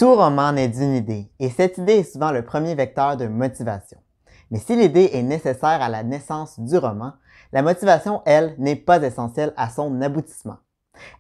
Tout roman naît d'une idée, et cette idée est souvent le premier vecteur de motivation. Mais si l'idée est nécessaire à la naissance du roman, la motivation, elle, n'est pas essentielle à son aboutissement.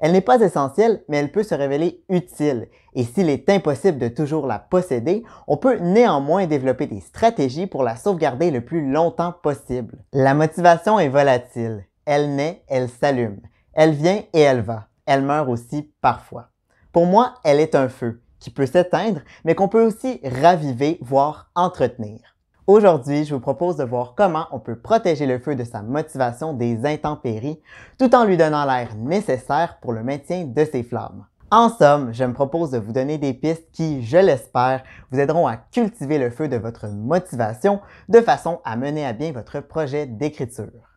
Elle n'est pas essentielle, mais elle peut se révéler utile, et s'il est impossible de toujours la posséder, on peut néanmoins développer des stratégies pour la sauvegarder le plus longtemps possible. La motivation est volatile. Elle naît, elle s'allume. Elle vient et elle va. Elle meurt aussi parfois. Pour moi, elle est un feu qui peut s'éteindre, mais qu'on peut aussi raviver, voire entretenir. Aujourd'hui, je vous propose de voir comment on peut protéger le feu de sa motivation des intempéries, tout en lui donnant l'air nécessaire pour le maintien de ses flammes. En somme, je me propose de vous donner des pistes qui, je l'espère, vous aideront à cultiver le feu de votre motivation de façon à mener à bien votre projet d'écriture.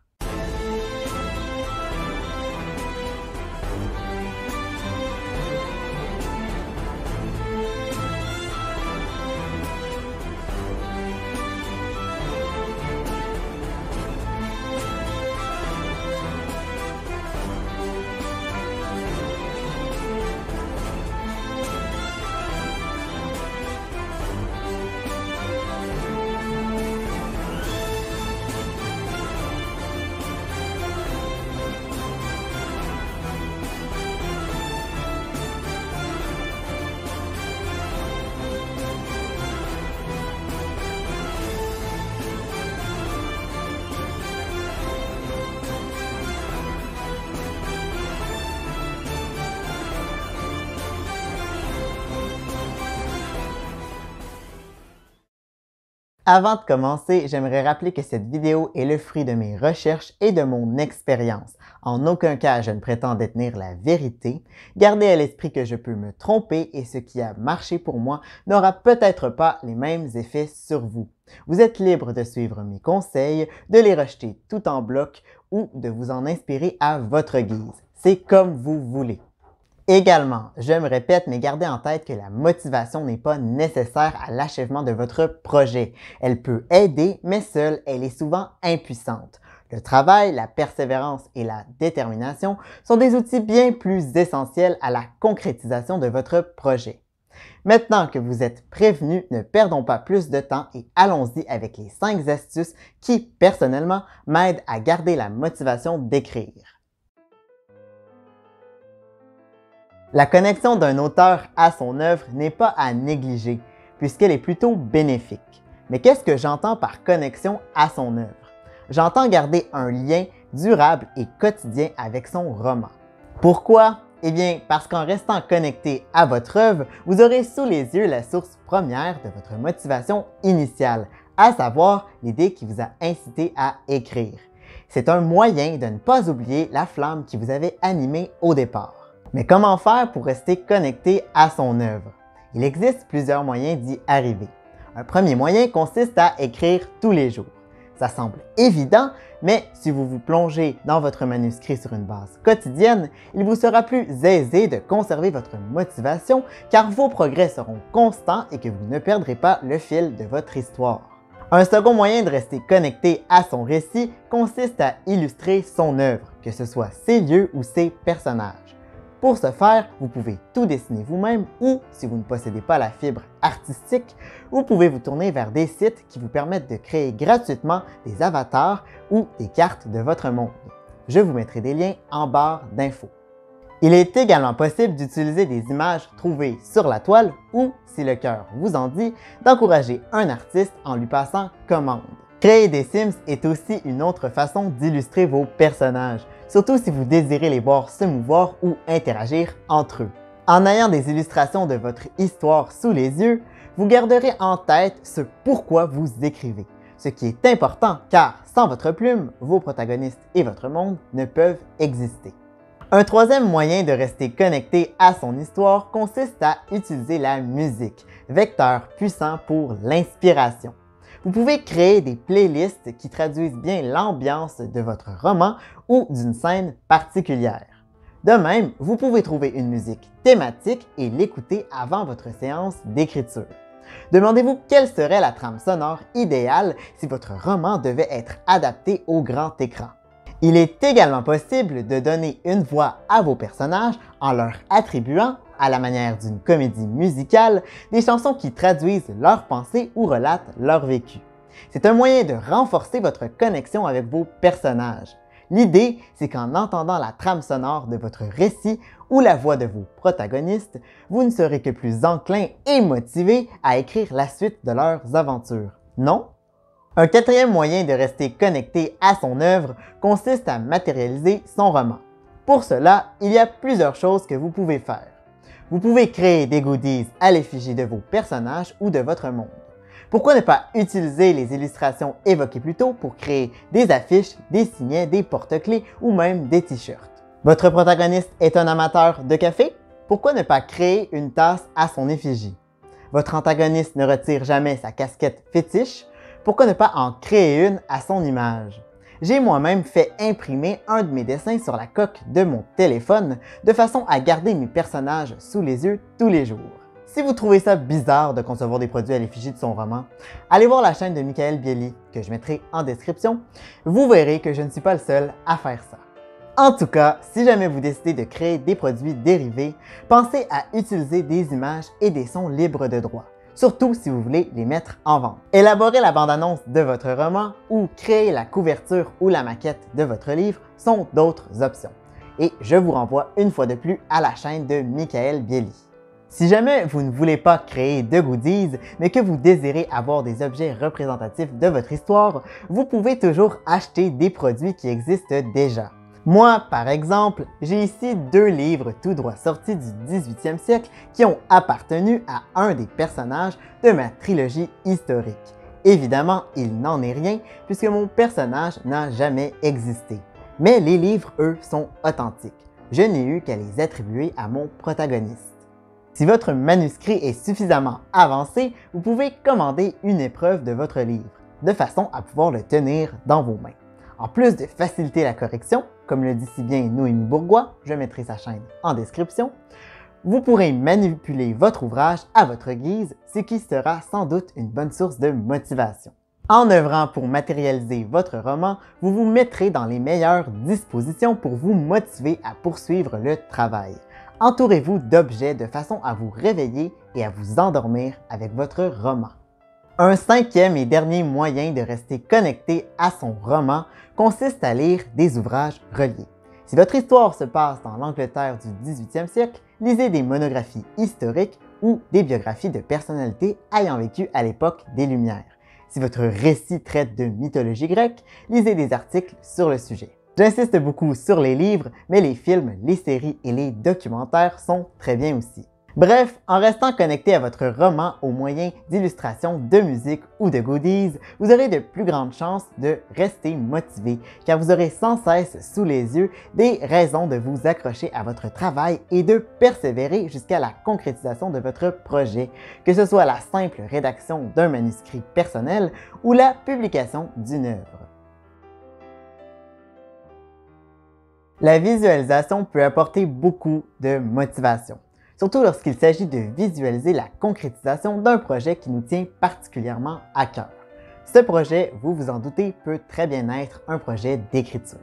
Avant de commencer, j'aimerais rappeler que cette vidéo est le fruit de mes recherches et de mon expérience. En aucun cas, je ne prétends détenir la vérité. Gardez à l'esprit que je peux me tromper et ce qui a marché pour moi n'aura peut-être pas les mêmes effets sur vous. Vous êtes libre de suivre mes conseils, de les rejeter tout en bloc ou de vous en inspirer à votre guise. C'est comme vous voulez. Également, je me répète, mais gardez en tête que la motivation n'est pas nécessaire à l'achèvement de votre projet. Elle peut aider, mais seule, elle est souvent impuissante. Le travail, la persévérance et la détermination sont des outils bien plus essentiels à la concrétisation de votre projet. Maintenant que vous êtes prévenus, ne perdons pas plus de temps et allons-y avec les 5 astuces qui, personnellement, m'aident à garder la motivation d'écrire. La connexion d'un auteur à son œuvre n'est pas à négliger, puisqu'elle est plutôt bénéfique. Mais qu'est-ce que j'entends par connexion à son œuvre? J'entends garder un lien durable et quotidien avec son roman. Pourquoi? Eh bien, parce qu'en restant connecté à votre œuvre, vous aurez sous les yeux la source première de votre motivation initiale, à savoir l'idée qui vous a incité à écrire. C'est un moyen de ne pas oublier la flamme qui vous avait animé au départ. Mais comment faire pour rester connecté à son œuvre? Il existe plusieurs moyens d'y arriver. Un premier moyen consiste à écrire tous les jours. Ça semble évident, mais si vous vous plongez dans votre manuscrit sur une base quotidienne, il vous sera plus aisé de conserver votre motivation car vos progrès seront constants et que vous ne perdrez pas le fil de votre histoire. Un second moyen de rester connecté à son récit consiste à illustrer son œuvre, que ce soit ses lieux ou ses personnages. Pour ce faire, vous pouvez tout dessiner vous-même ou, si vous ne possédez pas la fibre artistique, vous pouvez vous tourner vers des sites qui vous permettent de créer gratuitement des avatars ou des cartes de votre monde. Je vous mettrai des liens en barre d'infos. Il est également possible d'utiliser des images trouvées sur la toile ou, si le cœur vous en dit, d'encourager un artiste en lui passant commande. Créer des Sims est aussi une autre façon d'illustrer vos personnages, surtout si vous désirez les voir se mouvoir ou interagir entre eux. En ayant des illustrations de votre histoire sous les yeux, vous garderez en tête ce pourquoi vous écrivez, ce qui est important car sans votre plume, vos protagonistes et votre monde ne peuvent exister. Un troisième moyen de rester connecté à son histoire consiste à utiliser la musique, vecteur puissant pour l'inspiration. Vous pouvez créer des playlists qui traduisent bien l'ambiance de votre roman ou d'une scène particulière. De même, vous pouvez trouver une musique thématique et l'écouter avant votre séance d'écriture. Demandez-vous quelle serait la trame sonore idéale si votre roman devait être adapté au grand écran. Il est également possible de donner une voix à vos personnages en leur attribuant à la manière d'une comédie musicale, des chansons qui traduisent leurs pensées ou relatent leur vécu. C'est un moyen de renforcer votre connexion avec vos personnages. L'idée, c'est qu'en entendant la trame sonore de votre récit ou la voix de vos protagonistes, vous ne serez que plus enclin et motivé à écrire la suite de leurs aventures. Non? Un quatrième moyen de rester connecté à son œuvre consiste à matérialiser son roman. Pour cela, il y a plusieurs choses que vous pouvez faire. Vous pouvez créer des goodies à l'effigie de vos personnages ou de votre monde. Pourquoi ne pas utiliser les illustrations évoquées plus tôt pour créer des affiches, des signets, des porte-clés ou même des t-shirts? Votre protagoniste est un amateur de café? Pourquoi ne pas créer une tasse à son effigie? Votre antagoniste ne retire jamais sa casquette fétiche? Pourquoi ne pas en créer une à son image? J'ai moi-même fait imprimer un de mes dessins sur la coque de mon téléphone de façon à garder mes personnages sous les yeux tous les jours. Si vous trouvez ça bizarre de concevoir des produits à l'effigie de son roman, allez voir la chaîne de Michael Bieli, que je mettrai en description. Vous verrez que je ne suis pas le seul à faire ça. En tout cas, si jamais vous décidez de créer des produits dérivés, pensez à utiliser des images et des sons libres de droit, surtout si vous voulez les mettre en vente. Élaborer la bande-annonce de votre roman ou créer la couverture ou la maquette de votre livre sont d'autres options. Et je vous renvoie une fois de plus à la chaîne de Michael Bieli. Si jamais vous ne voulez pas créer de goodies, mais que vous désirez avoir des objets représentatifs de votre histoire, vous pouvez toujours acheter des produits qui existent déjà. Moi, par exemple, j'ai ici 2 livres tout droit sortis du 18e siècle qui ont appartenu à un des personnages de ma trilogie historique. Évidemment, il n'en est rien puisque mon personnage n'a jamais existé. Mais les livres, eux, sont authentiques. Je n'ai eu qu'à les attribuer à mon protagoniste. Si votre manuscrit est suffisamment avancé, vous pouvez commander une épreuve de votre livre, de façon à pouvoir le tenir dans vos mains. En plus de faciliter la correction, comme le dit si bien Noémie Bourgois, je mettrai sa chaîne en description, vous pourrez manipuler votre ouvrage à votre guise, ce qui sera sans doute une bonne source de motivation. En œuvrant pour matérialiser votre roman, vous vous mettrez dans les meilleures dispositions pour vous motiver à poursuivre le travail. Entourez-vous d'objets de façon à vous réveiller et à vous endormir avec votre roman. Un cinquième et dernier moyen de rester connecté à son roman consiste à lire des ouvrages reliés. Si votre histoire se passe dans l'Angleterre du 18e siècle, lisez des monographies historiques ou des biographies de personnalités ayant vécu à l'époque des Lumières. Si votre récit traite de mythologie grecque, lisez des articles sur le sujet. J'insiste beaucoup sur les livres, mais les films, les séries et les documentaires sont très bien aussi. Bref, en restant connecté à votre roman au moyen d'illustrations, de musique ou de goodies, vous aurez de plus grandes chances de rester motivé, car vous aurez sans cesse sous les yeux des raisons de vous accrocher à votre travail et de persévérer jusqu'à la concrétisation de votre projet, que ce soit la simple rédaction d'un manuscrit personnel ou la publication d'une œuvre. La visualisation peut apporter beaucoup de motivation, surtout lorsqu'il s'agit de visualiser la concrétisation d'un projet qui nous tient particulièrement à cœur. Ce projet, vous vous en doutez, peut très bien être un projet d'écriture.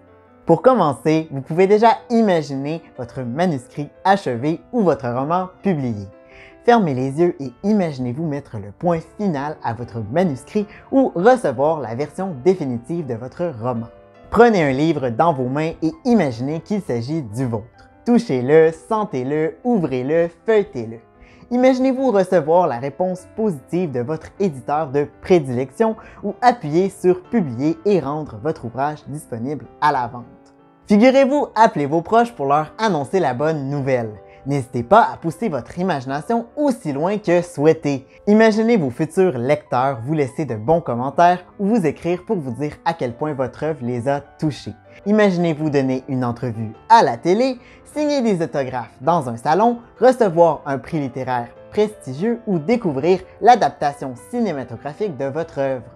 Pour commencer, vous pouvez déjà imaginer votre manuscrit achevé ou votre roman publié. Fermez les yeux et imaginez-vous mettre le point final à votre manuscrit ou recevoir la version définitive de votre roman. Prenez un livre dans vos mains et imaginez qu'il s'agit du vôtre. Touchez-le, sentez-le, ouvrez-le, feuilletez-le. Imaginez-vous recevoir la réponse positive de votre éditeur de prédilection ou appuyer sur « Publier » et rendre votre ouvrage disponible à la vente. Figurez-vous appeler vos proches pour leur annoncer la bonne nouvelle. N'hésitez pas à pousser votre imagination aussi loin que souhaité. Imaginez vos futurs lecteurs vous laisser de bons commentaires ou vous écrire pour vous dire à quel point votre œuvre les a touchés. Imaginez-vous donner une entrevue à la télé, signer des autographes dans un salon, recevoir un prix littéraire prestigieux ou découvrir l'adaptation cinématographique de votre œuvre.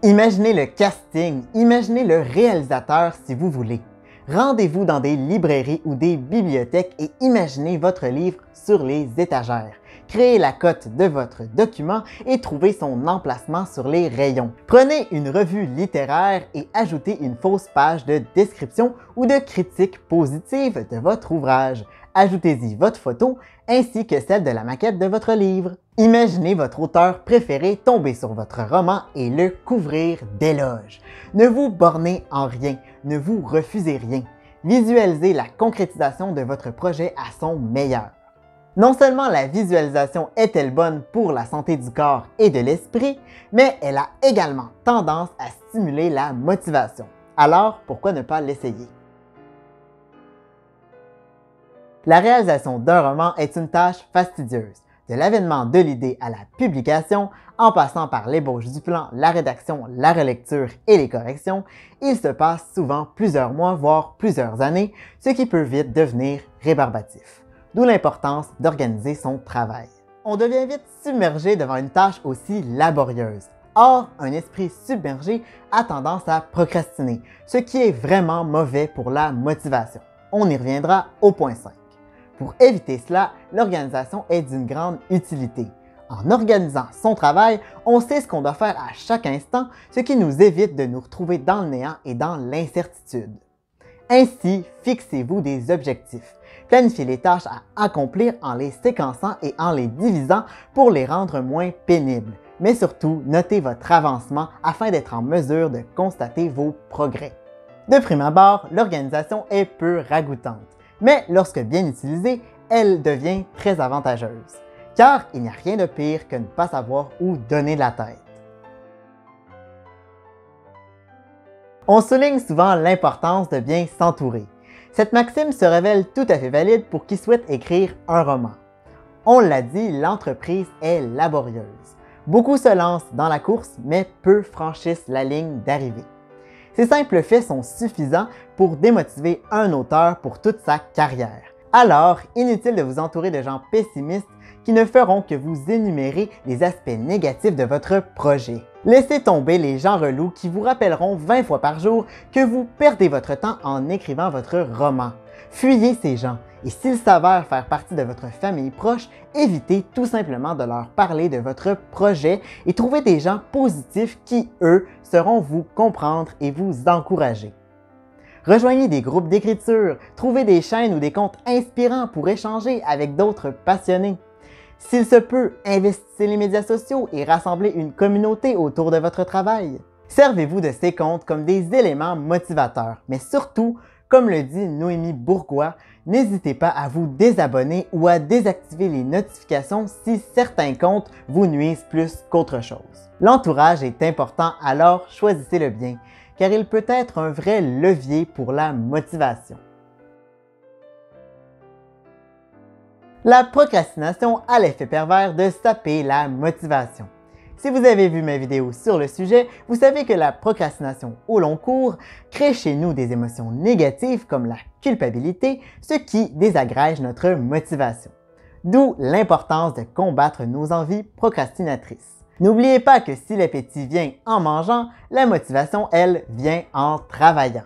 Imaginez le casting, imaginez le réalisateur si vous voulez. Rendez-vous dans des librairies ou des bibliothèques et imaginez votre livre sur les étagères. créez la cote de votre document et trouvez son emplacement sur les rayons. Prenez une revue littéraire et ajoutez une fausse page de description ou de critique positive de votre ouvrage. Ajoutez-y votre photo ainsi que celle de la maquette de votre livre. Imaginez votre auteur préféré tomber sur votre roman et le couvrir d'éloges. Ne vous bornez en rien, ne vous refusez rien. Visualisez la concrétisation de votre projet à son meilleur. Non seulement la visualisation est-elle bonne pour la santé du corps et de l'esprit, mais elle a également tendance à stimuler la motivation. Alors, pourquoi ne pas l'essayer? La réalisation d'un roman est une tâche fastidieuse. De l'avènement de l'idée à la publication, en passant par l'ébauche du plan, la rédaction, la relecture et les corrections, il se passe souvent plusieurs mois, voire plusieurs années, ce qui peut vite devenir rébarbatif. D'où l'importance d'organiser son travail. On devient vite submergé devant une tâche aussi laborieuse. Or, un esprit submergé a tendance à procrastiner, ce qui est vraiment mauvais pour la motivation. On y reviendra au point 5. Pour éviter cela, l'organisation est d'une grande utilité. En organisant son travail, on sait ce qu'on doit faire à chaque instant, ce qui nous évite de nous retrouver dans le néant et dans l'incertitude. Ainsi, fixez-vous des objectifs. Planifiez les tâches à accomplir en les séquençant et en les divisant pour les rendre moins pénibles. Mais surtout, notez votre avancement afin d'être en mesure de constater vos progrès. De prime abord, l'organisation est peu ragoûtante. Mais lorsque bien utilisée, elle devient très avantageuse. Car il n'y a rien de pire que ne pas savoir où donner de la tête. On souligne souvent l'importance de bien s'entourer. Cette maxime se révèle tout à fait valide pour qui souhaite écrire un roman. On l'a dit, l'entreprise est laborieuse. Beaucoup se lancent dans la course, mais peu franchissent la ligne d'arrivée. Ces simples faits sont suffisants pour démotiver un auteur pour toute sa carrière. Alors, inutile de vous entourer de gens pessimistes qui ne feront que vous énumérer les aspects négatifs de votre projet. Laissez tomber les gens relous qui vous rappelleront 20 fois par jour que vous perdez votre temps en écrivant votre roman. Fuyez ces gens et s'ils s'avèrent faire partie de votre famille proche, évitez tout simplement de leur parler de votre projet et trouvez des gens positifs qui, eux, sauront vous comprendre et vous encourager. Rejoignez des groupes d'écriture, trouvez des chaînes ou des comptes inspirants pour échanger avec d'autres passionnés. S'il se peut, investissez les médias sociaux et rassemblez une communauté autour de votre travail. Servez-vous de ces comptes comme des éléments motivateurs, mais surtout, comme le dit Noémie Bourgois, n'hésitez pas à vous désabonner ou à désactiver les notifications si certains comptes vous nuisent plus qu'autre chose. L'entourage est important, alors choisissez-le bien, car il peut être un vrai levier pour la motivation. La procrastination a l'effet pervers de saper la motivation. Si vous avez vu ma vidéo sur le sujet, vous savez que la procrastination au long cours crée chez nous des émotions négatives comme la culpabilité, ce qui désagrège notre motivation. D'où l'importance de combattre nos envies procrastinatrices. N'oubliez pas que si l'appétit vient en mangeant, la motivation, elle, vient en travaillant.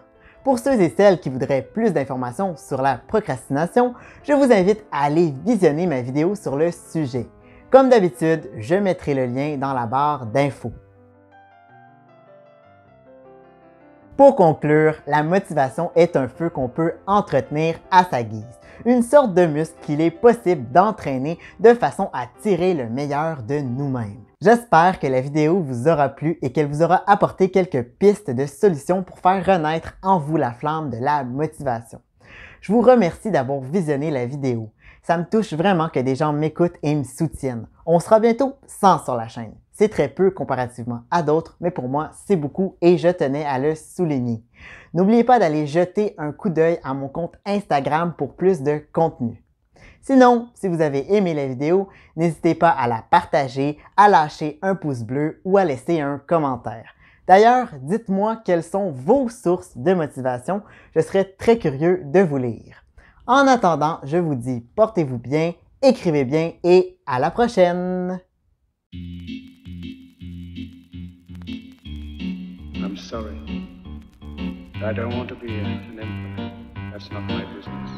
Pour ceux et celles qui voudraient plus d'informations sur la procrastination, je vous invite à aller visionner ma vidéo sur le sujet. Comme d'habitude, je mettrai le lien dans la barre d'infos. Pour conclure, la motivation est un feu qu'on peut entretenir à sa guise, une sorte de muscle qu'il est possible d'entraîner de façon à tirer le meilleur de nous-mêmes. J'espère que la vidéo vous aura plu et qu'elle vous aura apporté quelques pistes de solutions pour faire renaître en vous la flamme de la motivation. Je vous remercie d'avoir visionné la vidéo. Ça me touche vraiment que des gens m'écoutent et me soutiennent. On sera bientôt 100 sur la chaîne. C'est très peu comparativement à d'autres, mais pour moi, c'est beaucoup et je tenais à le souligner. N'oubliez pas d'aller jeter un coup d'œil à mon compte Instagram pour plus de contenu. Sinon, si vous avez aimé la vidéo, n'hésitez pas à la partager, à lâcher un pouce bleu ou à laisser un commentaire. D'ailleurs, dites-moi quelles sont vos sources de motivation, je serais très curieux de vous lire. En attendant, je vous dis portez-vous bien, écrivez bien et à la prochaine! I'm sorry. I don't want to be an emperor. That's not my business.